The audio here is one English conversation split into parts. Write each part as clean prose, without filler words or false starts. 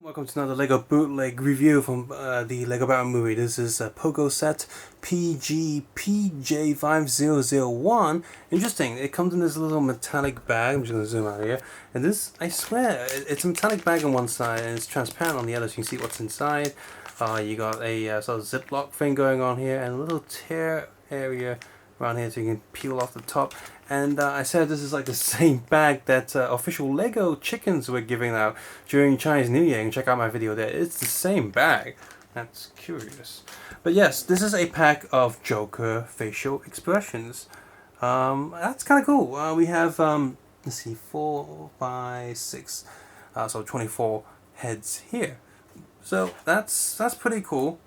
Welcome to another LEGO Bootleg review from the LEGO Batman movie. This is a Pogo set PGPJ5001. Interesting, it comes in this little metallic bag. I'm just going to zoom out here. And this, I swear, it's a metallic bag on one side and it's transparent on the other so you can see what's inside. You got a sort of ziplock thing going on here and a little tear area around here so you can peel off the top. And I said this is like the same bag that official LEGO chickens were giving out during Chinese New Year. And check out my video there. It's the same bag. That's curious. But yes, this is a pack of Joker facial expressions. That's kind of cool. We have, let's see, 4, 5, 6, so 24 heads here. So that's pretty cool.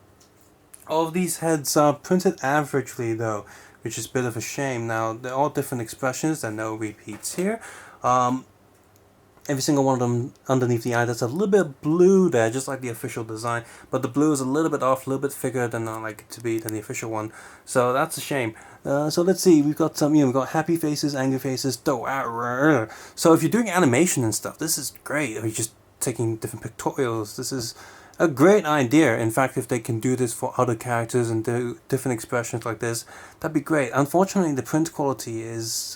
All of these heads are printed averagely though, which is a bit of a shame. Now, they're all different expressions, there are no repeats here. Every single one of them underneath the eye, there's a little bit of blue there, just like the official design, but the blue is a little bit off, a little bit thicker than I like it to be than the official one. So that's a shame. So let's see, we've got some, we've got happy faces, angry faces, so if you're doing animation and stuff, this is great. If you're just taking different pictorials, this is a great idea. In fact, if they can do this for other characters and do different expressions like this, that'd be great. Unfortunately, the print quality is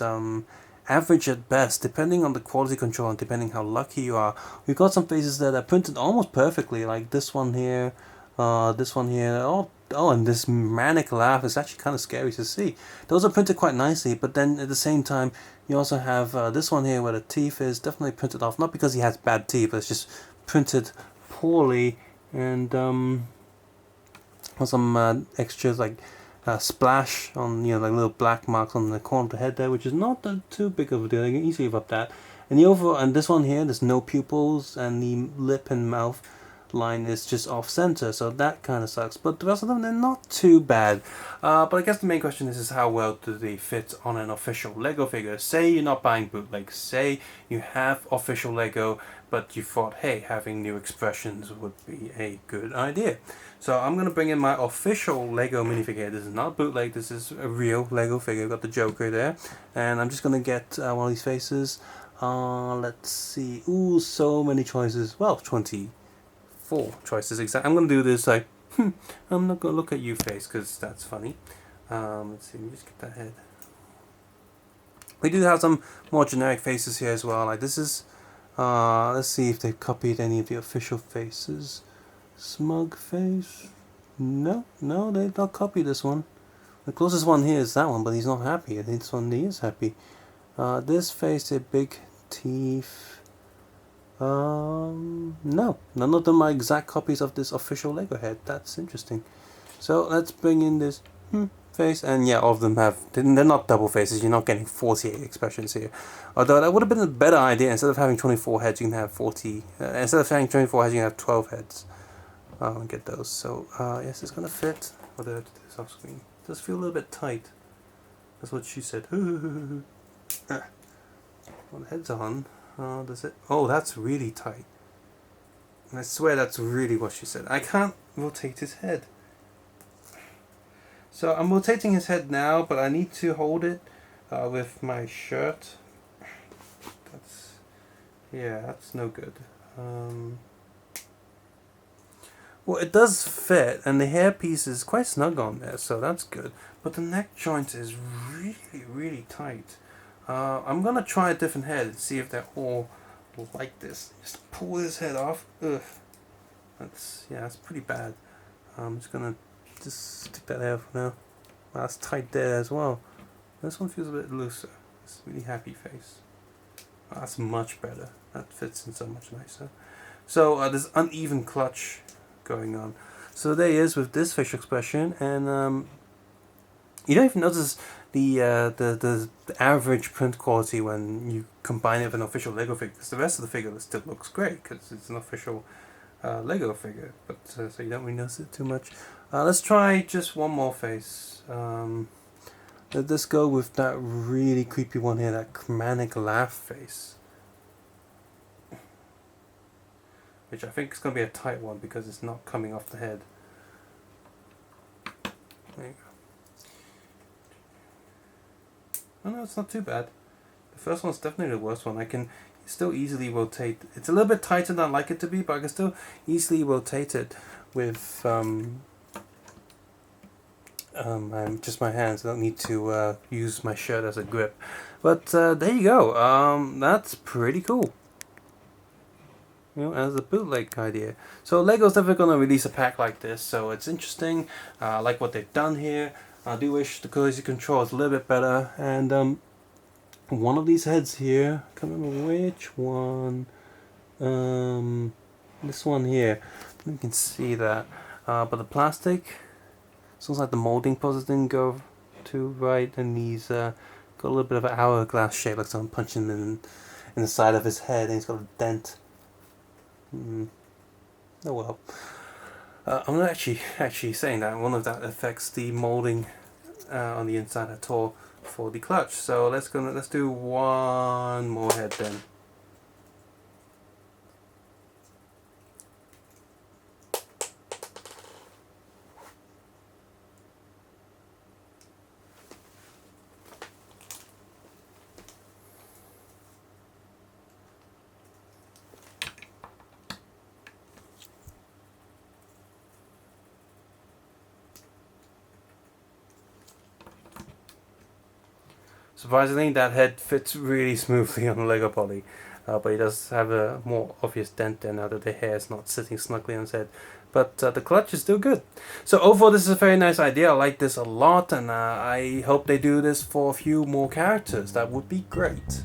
average at best, depending on the quality control and depending how lucky you are. We've got some faces that are printed almost perfectly, like this one here, this one here. Oh, and this manic laugh is actually kind of scary to see. Those are printed quite nicely, but then at the same time, you also have this one here where the teeth is definitely printed off, not because he has bad teeth, but it's just printed poorly. And some extras like splash on, like little black marks on the corner of the head there, which is not too big of a deal. You can easily give up that. And the overall, and this one here, there's no pupils, and the lip and mouth line is just off center, so that kind of sucks. But the rest of them, they're not too bad. But I guess the main question is how well do they fit on an official LEGO figure? Say you're not buying bootleg, say you have official LEGO, but you thought, hey, having new expressions would be a good idea. So I'm going to bring in my official LEGO minifigure. This is not bootleg, this is a real LEGO figure. We've got the Joker there, and I'm just going to get one of these faces. Let's see. Ooh, so many choices. Well, 24 choices exactly. I'm going to do this like, I'm not going to look at you face because that's funny. Let's see, let me just get that head. We do have some more generic faces here as well. Like this is, let's see if they've copied any of the official faces. Smug face? No, they've not copied this one. The closest one here is that one, but he's not happy. I think this one he is happy. This face, a big teeth. No, none of them are exact copies of this official LEGO head. That's interesting. So let's bring in this face, and yeah, all of them have, they're not double faces. You're not getting 48 expressions here. Although that would have been a better idea. Instead of having 24 heads, you can have 40. Instead of having 24 heads, you can have 12 heads. Get those. So yes, it's gonna fit. I'll do this off screen. It does feel a little bit tight. That's what she said. Well, the head's on. Does it? Oh, that's really tight. And I swear that's really what she said. I can't rotate his head. So I'm rotating his head now, but I need to hold it with my shirt. That's no good. Well, it does fit, and the hairpiece is quite snug on there, so that's good. But the neck joint is really, really tight. I'm gonna try a different head and see if they're all like this. Just pull this head off. Ugh. That's pretty bad. I'm just gonna stick that there for now. That's tight there as well. This one feels a bit looser. It's a really happy face. That's much better. That fits in so much nicer. So there's uneven clutch going on. So there he is with this facial expression, and you don't even notice the average print quality when you combine it with an official LEGO figure, because the rest of the figure still looks great because it's an official LEGO figure, but so you don't really notice it too much. Let's try just one more face. Let's go with that really creepy one here, that manic laugh face, which I think is going to be a tight one because it's not coming off the head. There you go. Oh no, it's not too bad. The first one's definitely the worst one. still easily rotate. It's a little bit tighter than I like it to be, but I can still easily rotate it with just my hands. I don't need to use my shirt as a grip. But there you go. That's pretty cool. You know, as a bootleg idea. So Lego's definitely going to release a pack like this, so it's interesting. I like what they've done here. I do wish the cozy control is a little bit better. And one of these heads here, I can't remember which one. This one here. You can see that. But the plastic, sounds like the molding process didn't go too right, and he's got a little bit of an hourglass shape, like someone punching him in the side of his head, and he's got a dent. Oh well. I'm not actually saying that one of that affects the molding on the inside at all for the clutch. So let's do one more head then. Surprisingly, that head fits really smoothly on the Lego Poly, but he does have a more obvious dent there now that the hair is not sitting snugly on his head. But the clutch is still good. So overall, this is a very nice idea. I like this a lot, and I hope they do this for a few more characters. That would be great.